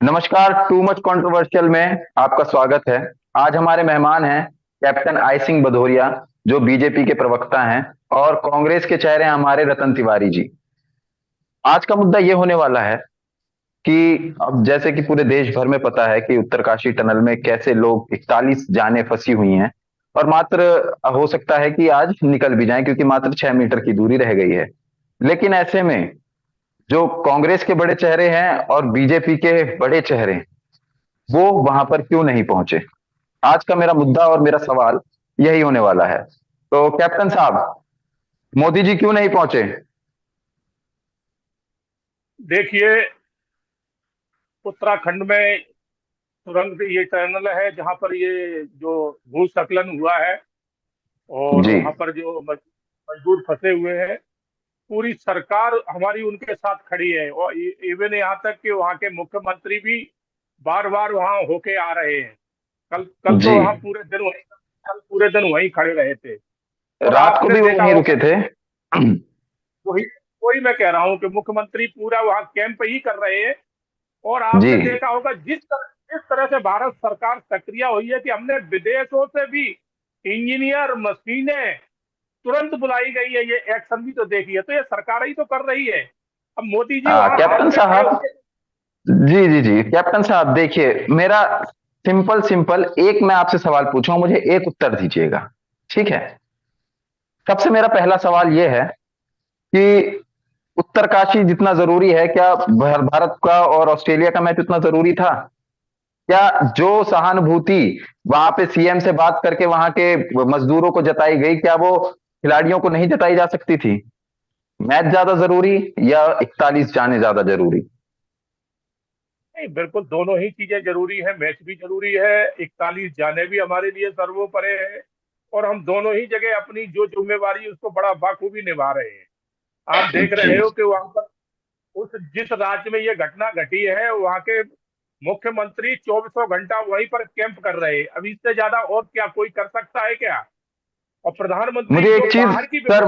नमस्कार, too much controversial में आपका स्वागत है। आज हमारे मेहमान हैं कैप्टन आई सिंह भदौरिया, जो बीजेपी के प्रवक्ता हैं, और कांग्रेस के चेहरे हैं हमारे रतन तिवारी जी। आज का मुद्दा ये होने वाला है कि अब जैसे कि पूरे देश भर में पता है कि उत्तरकाशी टनल में कैसे लोग 41 जानें फंसी हुई हैं, और मात्र हो सकता है कि आज निकल भी जाएं क्योंकि मात्र 6 मीटर की दूरी रह गई है। लेकिन ऐसे में जो कांग्रेस के बड़े चेहरे हैं और बीजेपी के बड़े चेहरे हैं, वो वहां पर क्यों नहीं पहुंचे? आज का मेरा मुद्दा और मेरा सवाल यही होने वाला है। तो कैप्टन साहब, मोदी जी क्यों नहीं पहुंचे? देखिए, उत्तराखंड में सुरंग ये टनल है जहां पर ये जो भूस्खलन हुआ है और जी। वहां पर जो मजदूर फंसे हुए हैं। पूरी सरकार हमारी उनके साथ खड़ी है और इवन यहाँ तक कि वहाँ के मुख्यमंत्री भी बार बार वहाँ होके आ रहे हैं। कल कल जी, तो वहाँ पूरे दिन वहीं कल पूरे दिन वहीं खड़े रहे थे। और रात को आपने भी वो देखा वहीं होगा, रुके थे। वही वही मैं कह रहा हूँ कि मुख्यमंत्री पूरा वहाँ कैंप ही कर रहे हैं। और जी। आपने देखा होगा जिस तरह से भारत सरकार सक्रिय हुई है कि हमने विदेशों से भी इंजीनियर मशीनें तुरंत बुलाई गई है। ये एक्शन भी तो देखिए, तो ये सरकार ही तो कर रही है। अब मोदी जी वहां हाथ कैप्टन में खड़े साहब, होंगे। जी जी जी, कैप्टन साहब देखिए, मेरा सिंपल सिंपल एक मैं आपसे सवाल पूछूंगा, मुझे एक उत्तर दीजिएगा, ठीक है? सबसे मेरा पहला सवाल यह है कि उत्तरकाशी जितना जरूरी है क्या भारत का और ऑस्ट्रेलिया का मैच उतना जरूरी था? क्या जो सहानुभूति वहां पे सीएम से बात करके वहां के मजदूरों को जताई गई, क्या वो खिलाड़ियों को नहीं जताई जा सकती थी? मैच ज्यादा जरूरी या 41 जाने ज्यादा जरूरी? नहीं, बिल्कुल दोनों ही चीजें जरूरी है। मैच भी जरूरी है, 41 जाने भी हमारे लिए सर्वोपरि है। और हम दोनों ही जगह अपनी जो जिम्मेवारी है उसको बड़ा बाखूबी निभा रहे हैं। आप देख रहे जी। हो कि वहां पर उस जिस राज्य में ये घटना घटी है वहां के मुख्यमंत्री 24 घंटा वहीं पर कैंप कर रहे हैं। अब इससे ज्यादा और क्या कोई कर सकता है क्या? और प्रधानमंत्री मुझे जो एक चीज, बाहर की सर, व्यवस्था।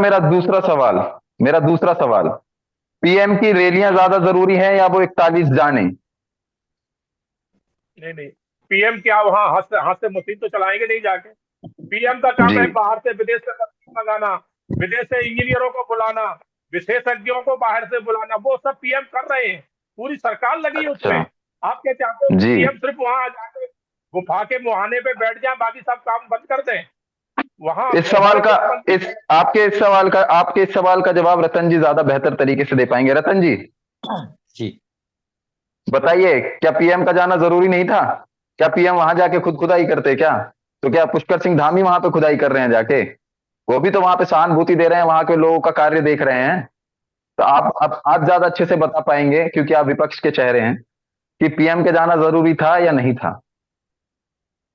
मेरा दूसरा सवाल, पीएम की रैलियां ज्यादा जरूरी है या वो 41 जाने? नहीं नहीं, पीएम क्या वहां हाथ से मशीन तो चलाएंगे नहीं जाके। पीएम का काम जी। है बाहर से विदेश से मशीन मंगाना, विदेश से इंजीनियरों को बुलाना, विशेषज्ञों को बाहर से बुलाना, वो सब पीएम कर रहे हैं। पूरी सरकार लगी है अच्छा। उसमें। आप क्या चाहते हो कि जी। पीएम सिर्फ वहां जाके गुफा के मुहाने पे बैठ जाए, बाकी सब काम बंद कर दें? वहां इस सवाल हमारे का मुख्यमंत्री इस आपके इस सवाल का जवाब रतन जी ज्यादा बेहतर तरीके से दे पाएंगे। रतन जी, जी। बताइए, क्या पीएम का जाना जरूरी नहीं था? क्या पीएम वहां जाके खुद खुदाई करते क्या? तो क्या पुष्कर सिंह धामी वहां पे खुदाई कर रहे हैं जाके? वो भी तो वहां पे सहानुभूति दे रहे हैं, वहां के लोगों का कार्य देख रहे हैं। तो आप ज्यादा अच्छे से बता पाएंगे क्योंकि आप विपक्ष के चेहरे हैं, कि पीएम के जाना जरूरी था या नहीं था।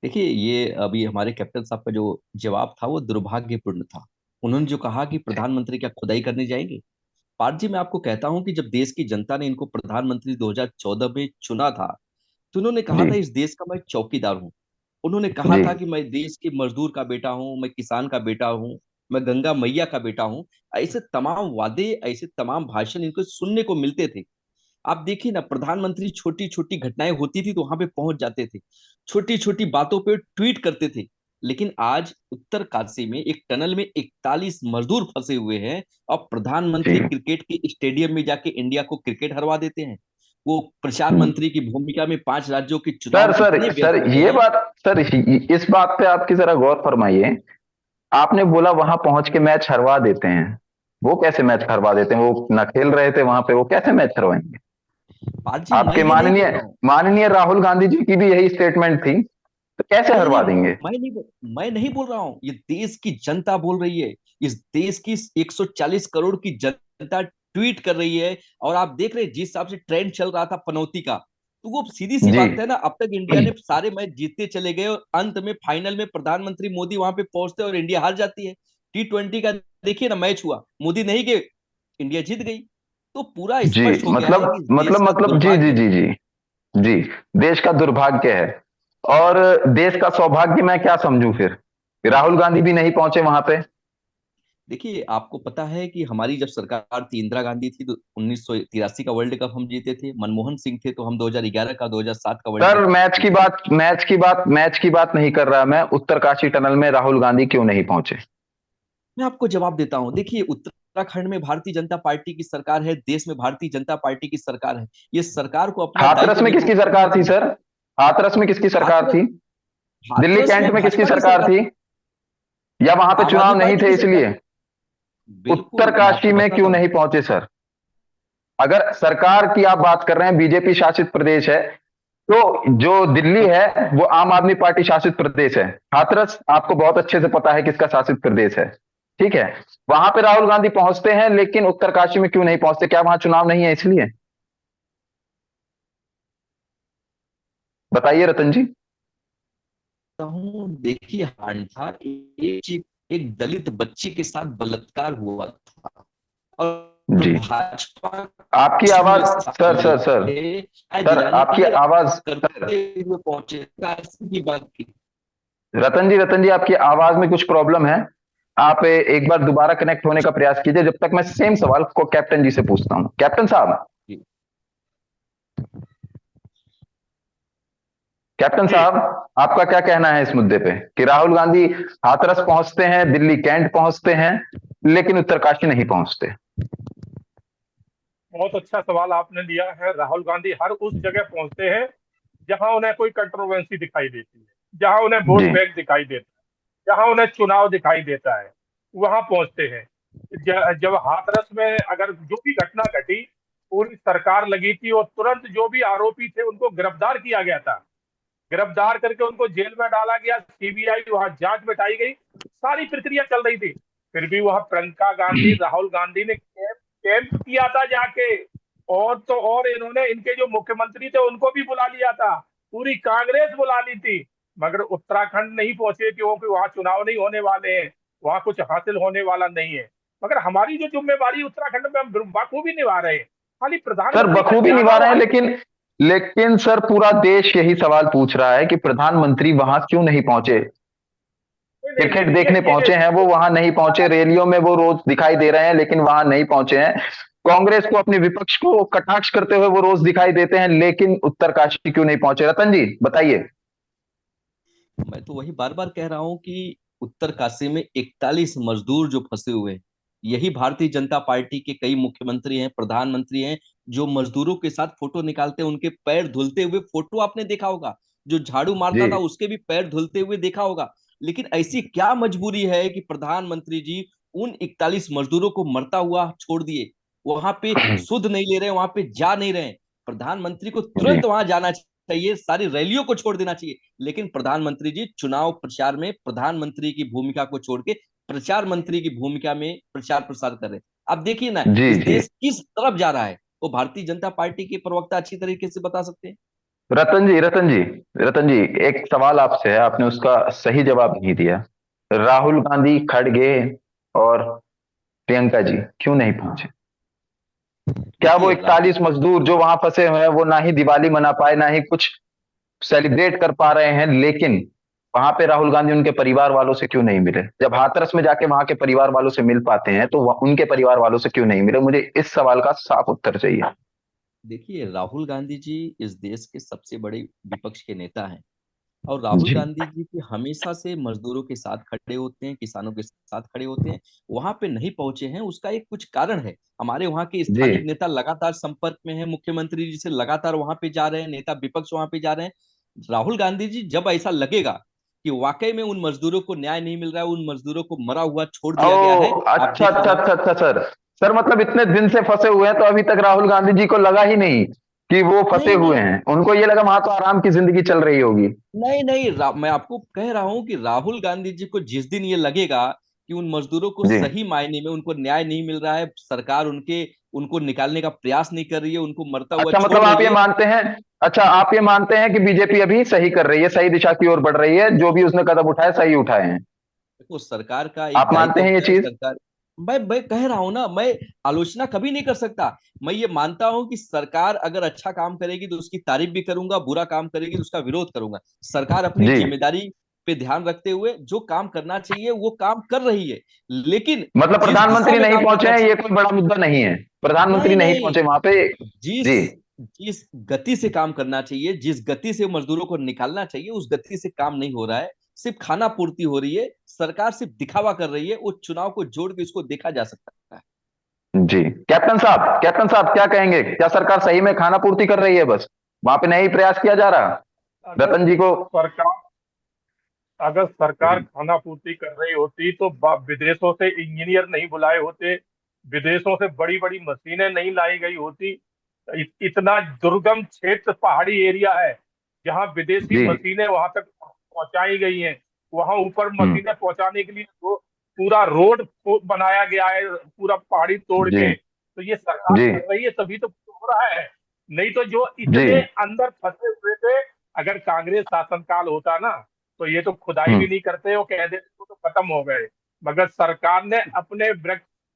देखिए, ये अभी हमारे कैप्टन साहब का जो जवाब था वो दुर्भाग्यपूर्ण था। उन्होंने जो कहा कि प्रधानमंत्री क्या खुदाई करने जाएंगे। पार्थ जी, मैं आपको कहता हूं कि जब देश की जनता ने इनको प्रधानमंत्री 2014 में चुना था, तो उन्होंने कहा जी। था इस देश का मैं चौकीदार हूँ। उन्होंने कहा जी। था कि मैं देश के मजदूर का बेटा हूँ, मैं किसान का बेटा हूँ, मैं गंगा मैया का बेटा हूँ। ऐसे तमाम वादे, ऐसे तमाम भाषण इनको सुनने को मिलते थे। आप देखिए ना, प्रधानमंत्री छोटी छोटी घटनाएं होती थी तो वहां पे पहुंच जाते थे, छोटी छोटी बातों पे ट्वीट करते थे। लेकिन आज उत्तरकाशी में एक टनल में 41 मजदूर फंसे हुए हैं और जी। प्रधानमंत्री क्रिकेट के स्टेडियम में जाके इंडिया को क्रिकेट हरवा देते हैं। वो प्रचार हम्म। मंत्री की भूमिका में 5 राज्यों के सर चुनाव सर इतने सर व्यस्त रहे ये हैं। बात, सर इस बात पे आपकी जरा गौर फरमाइए। आपने बोला वहां पहुंच के मैच हरवा देते हैं। वो कैसे मैच हरवा देते हैं? वो न खेल रहे थे वहां पे, वो कैसे मैच हरवाएंगे? पाल जी, मैं आपके ये नहीं माननीय बोल रहा हूँ। माननीय राहुल गांधी जी की भी यही स्टेटमेंट थी, तो कैसे नहीं हरवा नहीं, देंगे? मैं नहीं बोल रहा हूँ, ये देश की जनता बोल रही है। इस देश की 140 करोड़ की जनता ट्वीट कर रही है। और आप देख रहे हैं जिस हिसाब से ट्रेंड चल रहा था पनौती का, तो वो सीधी सी जी। बात है ना। अब तक इंडिया ने सारे मैच जीतते चले गए और अंत में फाइनल में प्रधानमंत्री मोदी वहां पे पहुंचते और इंडिया हार जाती है। T20 का देखिए ना, मैच हुआ, मोदी नहीं गए, इंडिया जीत गई। तो पूरा जी। स्पष्ट हो गया है कि इस देश का जी जी दुर्भाग्य है। जी जी। जी। देश का दुर्भाग्य है। और देश का सौभाग्य मैं क्या समझूं फिर? कि राहुल गांधी भी नहीं पहुंचे वहां पे? देखिए, आपको पता है कि हमारी जब सरकार थी, इंदिरा गांधी थी, तो 1983 का वर्ल्ड कप हम जीते थे। मनमोहन सिंह थे तो हम 2011 का, 2007 का वर्ल्ड सर, कप जीते। मैच की बात नहीं कर रहा मैं। उत्तरकाशी टनल में राहुल गांधी क्यों नहीं पहुंचे? मैं आपको जवाब देता हूँ। देखिए, उत्तराखंड में भारतीय जनता पार्टी की सरकार है, देश में भारतीय जनता पार्टी की सरकार है। ये सरकार को अपना हाथरस दायित्व में किसकी निभाना सरकार है। थी सर? हाथरस में किसकी सरकार हाथरस थी? दिल्ली हाथरस कैंट में में किसकी भाजपा की सरकार सरकार थी? थी। या वहां पे आम आदमी चुनाव नहीं पार्टी थे की सरकार इसलिए? थी। बिल्कुल, मैं उत्तरकाशी आपको में क्यों बताता हूँ। नहीं पहुंचे सर? अगर सरकार की आप बात कर रहे हैं, बीजेपी शासित प्रदेश है, तो जो दिल्ली है वो आम आदमी पार्टी शासित प्रदेश है। हाथरस आपको बहुत अच्छे से पता है किसका शासित प्रदेश है। ठीक है। वहां पे राहुल गांधी पहुंचते हैं, लेकिन उत्तरकाशी में क्यों नहीं पहुंचते? क्या वहां चुनाव नहीं है इसलिए? बताइए रतन जी। हूँ, देखिए, हांडा एक दलित बच्ची के साथ बलात्कार हुआ था, और जी। भाजपा आपकी इसमें आवाज, सर शामिल सर सर थे, न्याय सर दिलाने के आपकी लिए आवाज, सर करते हुए पहुंचे, ऐसी की बात की। रतन जी आपकी आवाज में कुछ प्रॉब्लम है। आप एक बार दोबारा कनेक्ट होने का प्रयास कीजिए, जब तक मैं सेम सवाल को कैप्टन जी से पूछता हूं। कैप्टन साहब, जी, कैप्टन जी। साहब, आपका क्या कहना है इस मुद्दे पे कि राहुल गांधी हाथरस पहुंचते हैं, दिल्ली कैंट पहुंचते हैं, लेकिन उत्तरकाशी नहीं पहुंचते? बहुत अच्छा सवाल आपने लिया है। राहुल गांधी हर उस जगह पहुंचते हैं जहां उन्हें कोई कंट्रोवर्सी दिखाई देती है, जहां उन्हें वोट जी। बैंक दिखाई देता है, जहां उन्हें चुनाव दिखाई देता है, वहां पहुंचते हैं। जब हाथरस में अगर जो भी घटना घटी, पूरी सरकार लगी थी और तुरंत जो भी आरोपी थे उनको गिरफ्तार किया गया था। गिरफ्तार करके उनको जेल में डाला गया, सीबीआई वहां जांच बिठाई गई, सारी प्रक्रिया चल रही थी। फिर भी वहां प्रियंका गांधी, राहुल गांधी ने कैंप किया था जाके। और तो और इन्होंने इनके जो मुख्यमंत्री थे उनको भी बुला लिया था, पूरी कांग्रेस बुला ली थी। मगर उत्तराखंड नहीं पहुंचे क्योंकि वहां चुनाव नहीं होने वाले हैं, वहां कुछ हासिल होने वाला नहीं है। मगर हमारी जो जिम्मेवारी उत्तराखंड में हम बखूबी निभा रहे हैं। खाली सर, प्रधानमंत्री का बखूबी जाना निभा रहे हैं, वहां लेकिन सर पूरा देश यही सवाल पूछ रहा है कि प्रधानमंत्री वहां क्यों नहीं पहुंचे? नहीं नहीं क्रिकेट नहीं, देखने पहुंचे हैं वो, वहां नहीं पहुंचे। रैलियों में वो रोज दिखाई दे रहे हैं, लेकिन वहां नहीं पहुंचे हैं। कांग्रेस को, अपने विपक्ष को कटाक्ष करते हुए वो रोज दिखाई देते हैं, लेकिन उत्तरकाशी क्यों नहीं पहुंचे? रतन जी बताइए। मैं तो वही बार बार कह रहा हूँ कि उत्तरकाशी में 41 मजदूर जो फंसे हुए हैं, यही भारतीय जनता पार्टी के कई मुख्यमंत्री हैं, प्रधानमंत्री हैं, जो मजदूरों के साथ फोटो निकालते हैं, उनके पैर धुलते हुए फोटो आपने देखा होगा। जो झाड़ू मारता जी। था उसके भी पैर धुलते हुए देखा होगा। लेकिन ऐसी क्या मजबूरी है कि प्रधानमंत्री जी उन 41 मजदूरों को मरता हुआ छोड़ दिए? वहां पे सुध नहीं ले रहे, वहां पे जा नहीं रहे। प्रधानमंत्री को जी। तुरंत वहां जाना चाहिए, सारी रैलियों को छोड़ देना चाहिए। लेकिन प्रधानमंत्री जी चुनाव प्रचार में प्रधानमंत्री की भूमिका को छोड़ के प्रचार मंत्री की भूमिका में प्रचार प्रसार कर रहे हैं। अब देखिए ना, जी। इस जी। देश किस तरफ जा रहा है, वो भारतीय जनता पार्टी के प्रवक्ता अच्छी तरीके से बता सकते हैं। रतन जी एक सवाल आपसे है, आपने उसका सही जवाब नहीं दिया। राहुल गांधी, खड़गे और प्रियंका जी क्यों नहीं पहुंचे? क्या वो देखिए, राहुल 41 मजदूर जो वहां फंसे हुए हैं, वो ना ही दिवाली मना पाए, ना ही कुछ सेलिब्रेट कर पा रहे हैं, लेकिन वहां पे राहुल गांधी उनके परिवार वालों से क्यों नहीं मिले? जब हाथरस में जाके वहां के परिवार वालों से मिल पाते हैं, तो उनके परिवार वालों से क्यों नहीं मिले? मुझे इस सवाल का साफ उत्तर चाहिए। देखिए, राहुल गांधी जी इस देश के सबसे बड़े विपक्ष के नेता हैं, और राहुल जी। गांधी जी की हमेशा से मजदूरों के साथ खड़े होते हैं, किसानों के साथ खड़े होते हैं। वहां पे नहीं पहुंचे हैं, उसका एक कुछ कारण है। हमारे वहां के जी। स्थानिक नेता लगातार संपर्क में है मुख्यमंत्री जी से, लगातार वहां पे जा रहे हैं, नेता विपक्ष वहां पे जा रहे हैं। राहुल गांधी जी जब ऐसा लगेगा कि वाकई में उन मजदूरों को न्याय नहीं मिल रहा है, उन मजदूरों को मरा हुआ छोड़ ओ, दिया गया है, आप अच्छा अच्छा देखिएगा। अच्छा अच्छा सर। सर मतलब इतने दिन से फंसे हुए हैं, तो अभी तक राहुल गांधी जी को लगा ही नहीं कि वो फंसे नहीं हुए नहीं हैं? उनको ये लगा वहां तो आराम की जिंदगी चल रही होगी। नहीं नहीं, मैं आपको कह रहा हूं कि राहुल गांधी जी को जिस दिन ये लगेगा कि उन मजदूरों को जी। सही मायने में उनको न्याय नहीं मिल रहा है, सरकार उनको निकालने का प्रयास नहीं कर रही है, उनको मरता हुआ अच्छा छोड़ मतलब आप रही ये है। मानते हैं, अच्छा आप ये मानते हैं कि बीजेपी अभी सही कर रही है, सही दिशा की ओर बढ़ रही है, जो भी उसने कदम उठाए सही उठाए हैं? देखो, सरकार का एक आप मानते दायित्व हैं ये होता है, चीज? सरकार। मैं कह रहा हूं ना, मैं आलोचना कभी नहीं कर सकता। मैं ये मानता हूं कि सरकार अगर अच्छा काम करेगी तो उसकी तारीफ भी करूंगा, बुरा काम करेगी तो उसका विरोध करूंगा। सरकार अपनी जी। जिम्मेदारी पे ध्यान रखते हुए जो काम करना चाहिए वो काम कर रही है, लेकिन मतलब जिस दिशा प्रधानमंत्री में नहीं काम पहुंचे करना हैं, चाहिए, ये कोई बड़ा मुद्दा नहीं है, प्रधानमंत्री नहीं नहीं नहीं, पहुंचे वहां पे। जिस जी जिस गति से काम करना चाहिए, जिस गति से मजदूरों को निकालना चाहिए, उस गति से काम नहीं हो रहा है। सिर्फ खाना पूर्ति हो रही है, सरकार सिर्फ दिखावा कर रही है। वो चुनाव को जोड़ के इसको देखा जा सकता है। जी। कैप्टन साहब क्या कहेंगे, क्या सरकार सही में खाना पूर्ति कर रही है, बस वहां पे नहीं प्रयास किया जा रहा अगर रतन जी को? सरकार अगर सरकार खाना पूर्ति कर रही होती तो विदेशों से इंजीनियर नहीं बुलाए होते, विदेशों से बड़ी बड़ी मशीनें नहीं लाई गई होती। इतना दुर्गम क्षेत्र पहाड़ी एरिया है जहां विदेशी जी। मशीनें वहां तक पहुंचाई गई हैं। वहां ऊपर हम्म। मशीनें पहुंचाने के लिए तो पूरा रोड बनाया गया है, पूरा पहाड़ी तोड़ जी के। तो ये सरकार जी कर रही है तभी तो हो रहा है। नहीं तो जो जी। इतने अंदर फंसे हुए थे, अगर कांग्रेस शासनकाल होता ना तो ये तो खुदाई भी हम्म। नहीं करते, वो कह देते वो तो खत्म हो गए। मगर सरकार ने अपने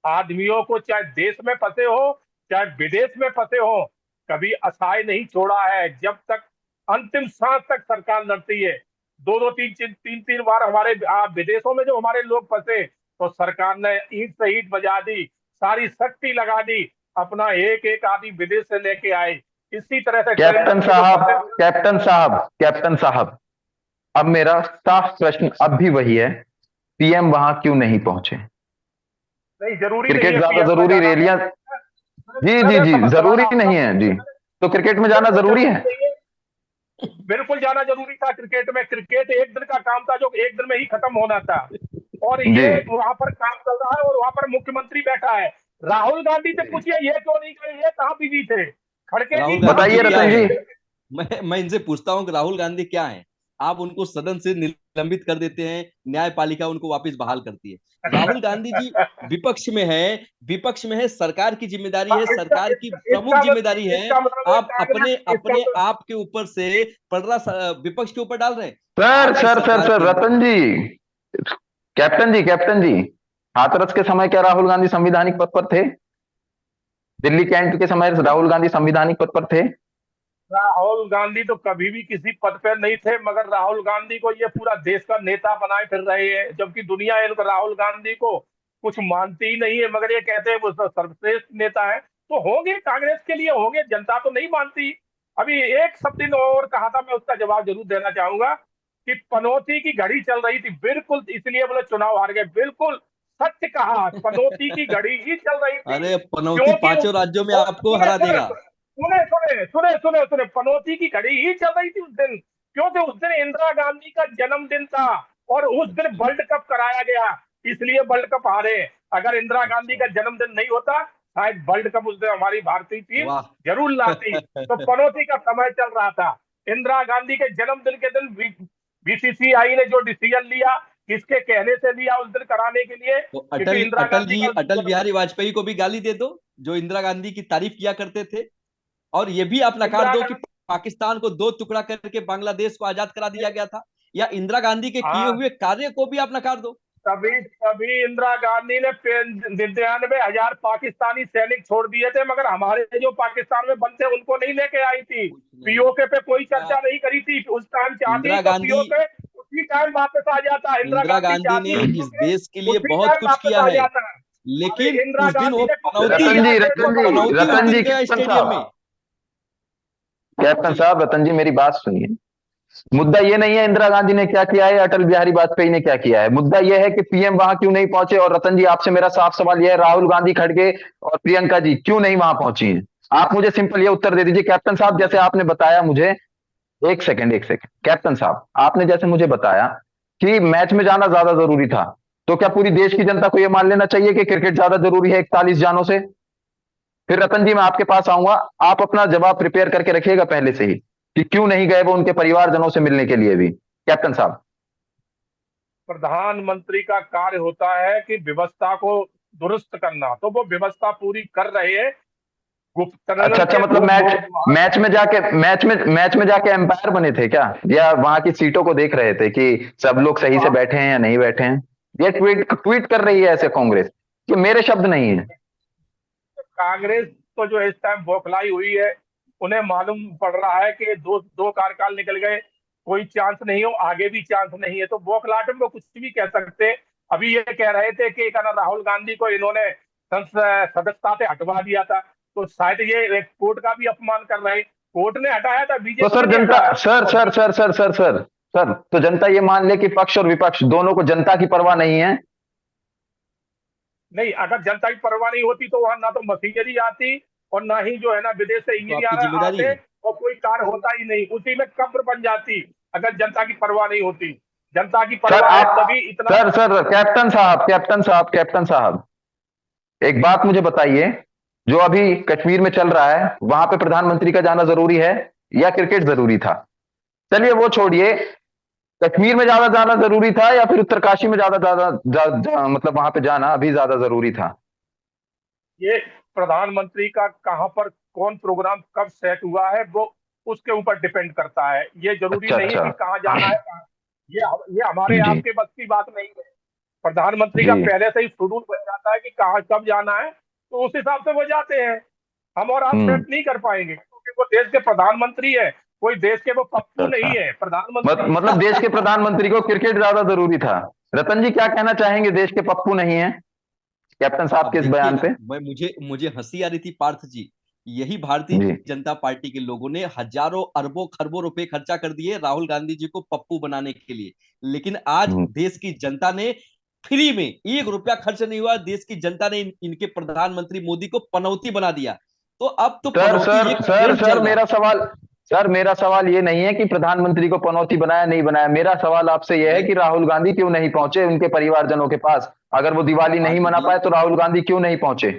आदमियों को, चाहे देश में फंसे हो चाहे विदेश में फंसे हो, कभी असहाय नहीं छोड़ा है। जब तक अंतिम सांस तक सरकार लड़ती है। दो दो तीन तीन बार हमारे विदेशों में जो हमारे लोग फंसे तो सरकार ने ईंट से ईंट बजा दी, सारी शक्ति लगा दी, अपना एक एक आदमी विदेश से लेके आए। इसी तरह से कैप्टन ट्रेन में जो साहब फंसे, कैप्टन साहब, अब मेरा साफ प्रश्न अब भी वही है, पीएम वहां क्यों नहीं पहुंचे? नहीं जरूरी नहीं क्रिकेट है ज्यादा पीएम का जरूरी, जाना। रैलियां? जी जी मैं जी, सवाल जरूरी आपका, नहीं है जी, तो क्रिकेट में जाना बिल्कुल जरूरी जरूरी है? नहीं है। बिल्कुल जाना जरूरी था क्रिकेट में। क्रिकेट एक दिन का काम था जो एक दिन में ही खत्म होना था। और जी। ये वहां पर काम चल रहा है और वहां पर मुख्यमंत्री बैठा है। राहुल गांधी से पूछिए ये क्यों नहीं गए, ये कहाँ बिजी थे? खड़गे जी राहुल कहाँ गांधी जी बताइए क्या बिजी रतन है? जी। थे? मैं इनसे पूछता हूँ कि राहुल गांधी क्या है? आप उनको सदन से निलंबित कर देते हैं, न्यायपालिका उनको वापस बहाल करती है। राहुल गांधी जी विपक्ष में है, विपक्ष में है, सरकार की जिम्मेदारी है, इसका सरकार की इसका प्रमुख इसका जिम्मेदारी मतलब है। इसका मतलब है आप कांग्रेस अपने इसका अपने आप के ऊपर से पलड़ा विपक्ष के ऊपर डाल रहे हैं। सर आपकी सर सर सरकार सर केंद्र में रतन जी, कैप्टन जी, हाथरस के समय क्या राहुल गांधी संविधानिक पद पर थे? दिल्ली कैंट के समय राहुल गांधी संविधानिक पद पर थे? राहुल गांधी तो कभी भी किसी पद पर नहीं थे, मगर राहुल गांधी को ये पूरा देश का नेता बनाए फिर रहे हैं, जबकि दुनिया इनको राहुल गांधी को कुछ मानती ही नहीं है, मगर ये कहते हैं वो सर्वश्रेष्ठ नेता है। तो होंगे, कांग्रेस के लिए होंगे, जनता तो नहीं मानती। अभी एक सब दिन और कहा था, मैं उसका जवाब जरूर देना चाहूंगा कि पनौती की घड़ी चल रही थी, बिल्कुल इसलिए बोले चुनाव हार गए। बिल्कुल सच कहा, पनौती की घड़ी ही चल रही थी अरे पनौती क्योंकि पांचों राज्यों में आपको सुने हरा सुने देगा। सुने सुने सुने सुने सुने पनौती की घड़ी ही चल रही थी उस दिन, क्योंकि उस दिन इंदिरा गांधी का जन्मदिन था और उस दिन वर्ल्ड कप कराया गया, इसलिए वर्ल्ड कप हारे। अगर इंदिरा गांधी अच्छा, का जन्मदिन नहीं होता शायद वर्ल्ड कप उस दिन हमारी भारतीय टीम वाह। जरूर लाती। तो पनौती का समय चल रहा था। इंदिरा गांधी के जन्मदिन के दिन बीसीसीआई ने जो डिसीजन लिया, किसके कहने से लिया उस दिन कराने के लिए, तो क्योंकि इंदिरा गांधी का अटल बिहारी वाजपेयी को भी गाली दे दो, जो इंदिरा गांधी की तारीफ किया करते थे। और ये भी आप नकार इंदिरा दो कि गांधी, पाकिस्तान को दो टुकड़ा करके बांग्लादेश को आजाद करा दिया गया था, या इंदिरा गांधी के किए हाँ, हुए कार्य को भी आप नकार दो। तभी तभी इंदिरा गांधी ने 99,000 पाकिस्तानी सैनिक छोड़ दिए थे, मगर हमारे जो पाकिस्तान में बनते उनको नहीं लेके आई थी। कुछ नहीं। पीओके पे कोई क्या चर्चा नहीं करी थी उस टाइम, चाहती इंदिरा तो गांधी पीओके उसी टाइम वापस आ जाता। इंदिरा इंदिरा गांधी गांधी ने चाहती इस पीओके देश के लिए उसी बहुत टाइम कुछ वापस किया आ है, जाता। अरे लेकिन इंदिरा उस दिन गांधी वो ने कुछ नहीं पनौती किया देश को बर्बाद पनौती किया। में गिर गया कैप्टन स्टेडियम में। साहब, कैप्टन जी। साहब, रतन जी मेरी बात सुनिए। मुद्दा ये नहीं है इंदिरा गांधी ने क्या किया है, अटल बिहारी वाजपेयी ने क्या किया है, मुद्दा ये है कि पीएम वहां क्यों नहीं पहुंचे। और रतन जी आपसे मेरा साफ सवाल यह है, राहुल गांधी खड़गे और प्रियंका जी क्यों नहीं वहां पहुंची हैं? आप मुझे सिंपल ये उत्तर दे दीजिए कैप्टन साहब। जैसे मैं आपने बताया मुझे, एक सेकंड कैप्टन साहब, आपने जैसे मुझे बताया कि मैच में जाना ज्यादा जरूरी था, तो क्या पूरी देश की जनता को यह मान लेना चाहिए कि क्रिकेट ज्यादा जरूरी है 41 जानों से? फिर रतन जी मैं आपके पास आऊंगा, आप अपना जवाब प्रिपेयर करके रखिएगा पहले से ही कि क्यों नहीं गए वो उनके परिवारजनों से मिलने के लिए भी, कैप्टन साहब। प्रधानमंत्री का कार्य होता है कि व्यवस्था को दुरुस्त करना, तो वो व्यवस्था पूरी कर रहे हैं। गुप्तनगर अच्छा, के मतलब दो मैच में जाके एम्पायर बने थे क्या, या वहां की सीटों को देख रहे थे कि सब लोग सही से बैठे हैं या नहीं बैठे हैं? ये ट्वीट ट्वीट कर रही है ऐसे कांग्रेस, कि मेरे शब्द नहीं है। कांग्रेस तो जो इस टाइम बौखलाई हुई है, उन्हें मालूम पड़ रहा है कि दो दो कार्यकाल निकल गए, कोई चांस नहीं हो, आगे भी चांस नहीं है, तो बौखलाहट में वो कुछ भी कह सकते हैं। अभी ये कह रहे थे कि क्या ना, राहुल गांधी को इन्होंने सदस्यता से हटवा दिया था, तो शायद ये कोर्ट का भी अपमान कर रहे हैं। कोर्ट ने हटाया था, तो बीजेपी सर ने नहीं जनता, हटाया। सर और sir sir sir sir sir sir, तो जनता ये मान ले कि पक्ष और विपक्ष दोनों को जनता की परवाह नहीं है। नहीं, अगर जनता की परवाह नहीं होती तो वहां ना तो मशीनरी आती, और ना ही जो है ना विदेश से तो आपकी इंजीनियर जिम्मेदारी आते, है। और कोई कार्य होता ही नहीं, उसी में कब्र बन जाती। अगर जनता की परवाह नहीं होती, जनता की सर परवाह है आप, तभी इतना। सर कैप्टन साहब, कैप्टन साहब, एक बात मुझे बताइए, जो अभी कश्मीर में चल रहा है वहां पे प्रधानमंत्री का जाना जरूरी है या क्रिकेट जरूरी था? चलिए वो छोड़िए, कश्मीर में ज्यादा जाना जरूरी था या फिर उत्तरकाशी में ज्यादा ज्यादा मतलब वहां पे जाना अभी ज्यादा जरूरी था? ये प्रधानमंत्री का कहाँ पर कौन प्रोग्राम कब सेट हुआ है, वो उसके ऊपर डिपेंड करता है। ये जरूरी अच्छा नहीं है अच्छा। कि कहाँ जाना है, ये हमारे जी आपके बस की बात नहीं है। प्रधानमंत्री का जी। पहले से ही शेड्यूल बन जाता है कि कहाँ कब जाना है, तो उस हिसाब से वो जाते हैं। हम और आप हम्म। सेट नहीं कर पाएंगे, क्योंकि वो देश के प्रधानमंत्री है, कोई देश के वो अच्छा पप्पू नहीं अच्छा। है, प्रधानमंत्री। मतलब देश के प्रधानमंत्री को क्रिकेट ज्यादा जरूरी था। रतन जी क्या कहना चाहेंगे, देश के पप्पू नहीं है कैप्टन साहब अब के इस देखिए बयान ना, पे? मैं मुझे मुझे हंसी आ रही थी पार्थ जी। यही भारतीय जी। जनता पार्टी के लोगों ने हजारों अरबों खरबों रुपए खर्चा कर दिए राहुल गांधी जी को पप्पू बनाने के लिए। लेकिन आज हम्म। देश की जनता ने फ्री में, 1 रुपया खर्च नहीं हुआ, देश की जनता ने इनके प्रधानमंत्री मोदी को पनौती बना दिया। तो अब तो सर पनौती सर एक सर ट्रेंड सर चल रहा है। मेरा सवाल ये नहीं है कि प्रधानमंत्री को पनौती बनाया नहीं बनाया, मेरा सवाल आपसे यह है मैं कि राहुल गांधी क्यों नहीं पहुंचे उनके परिवारजनों के पास? अगर वो दिवाली नहीं पार्थ मना जी, पाए तो राहुल गांधी क्यों नहीं पहुंचे?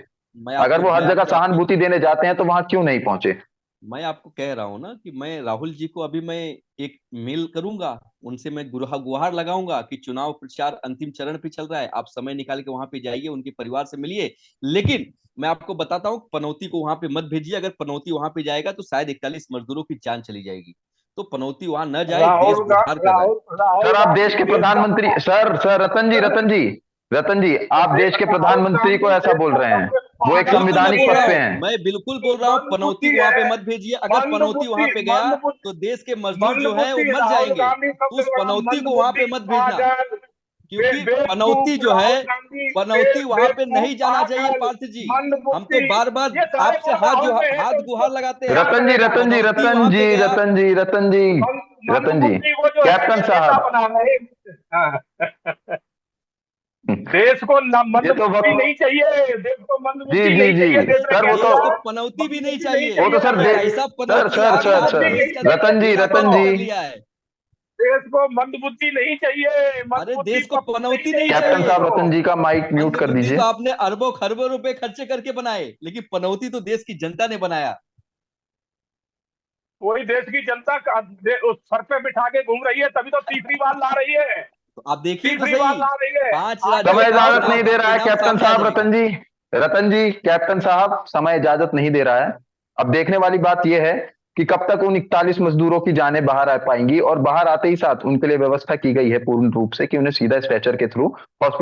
अगर वो हर मैं जगह आपको आपकी सहानुभूति देने जाते हैं तो वहां क्यों नहीं पहुंचे? मैं आपको कह रहा हूं ना कि मैं राहुल जी को अभी मैं एक मेल करूंगा, उनसे मैं गुहार लगाऊंगा कि चुनाव प्रचार अंतिम चरण पे चल रहा है, आप समय निकाल के वहां पे जाइए, उनके परिवार से मिलिए। लेकिन मैं आपको बताता हूँ, पनौती को वहां पे मत भेजिए। अगर पनौती वहां पे जाएगा तो शायद 41 मजदूरों की जान चली जाएगी। तो पनौती वहां न जाए, देश राहुल गा, गुहार कर रहा है। राहुल राहुल सर आप देश गांधी के देश का प्रधानमंत्री, सर रतन जी आप देश के राहुल प्रधानमंत्री को गांधी ऐसा देश बोल का रहे हैं, सबसे वो एक पागल बिल्कुल मैं संविधानिक बोल पद रहा मंत्री पे है। हूँ, हैं। मैं बिल्कुल बोल रहा हूँ, पनौती मंदबुद्धि को वहां पे है, मत भेजिए। अगर पनौती मंदबुद्धि वहां पे गया मंदबुद्धि तो देश के मजदूर जो है वो मंदबुद्धि मर राहुल जाएंगे। गांधी तो सबसे उस बड़ा पनौती को वहां मंदबुद्धि, पे मत भेजना, पागल, क्योंकि पनौती बेवकूफ जो है, राहुल गांधी, पनौती वहां पे बेवकूफ, नहीं जाना चाहिए पागल, पार्थ जी। हम तो मंदबुद्धि, बार बार ये सारे आपसे गुण राहुल में है, तो हाथ उसको गुहार लगाते हैं। क्या करेगा? पनौती वहां पे गया। रतन जी, मंदबुद्धि को जो है कैप्टन ये नेता साहब, बना रहे हैं। हाँ। देश को ये तो मंदबुद्धि नहीं वक्त, चाहिए, देश को जी मंदबुद्धि जी नहीं जी, चाहिए, देश में सर वो कहते तो, देश हैं को ना, पनौती भी नहीं मंदबुद्धि नहीं चाहिए। वो तो चाहिए सर हमें। ऐसा सर पनौती सर आ गया सर कि सर मंदबुद्धि देश नहीं का चाहिए देश बेड़ा रतन को, गर्क जी, कर लिया है। देश को मंदबुद्धि नहीं चाहिए, अरे मंदबुद्धि देश को पप्पू नहीं पनौती नहीं चाहिए कैप्टन देश चाहिए। साहब, को। रतन जी का माइक म्यूट कर मंदबुद्धि तो दीजिए। आपने अरबों खरबों रुपए खर्चे करके बनाए, लेकिन पनौती तो देश की जनता ने बनाया। कोई देश की जनता उस सर पे बिठा के घूम रही है, तभी तो तीसरी बार ला रही है, तो आप देखिए तो तीसरी सही, बार ला रही है। 5 राज्यों समय का इजाजत चुनाव नहीं का दे रहा है परिणाम कैप्टन सामने आ साहब, जाएगा। रतन जी कैप्टन साहब समय इजाजत नहीं दे रहा है। अब देखने वाली बात यह है कि कब तक उन 41 मजदूरों की जानें बाहर आ पाएंगी, और बाहर आते ही साथ उनके लिए व्यवस्था की गई है पूर्ण रूप से कि उन्हें सीधा स्ट्रेचर के थ्रू हॉस्पिटल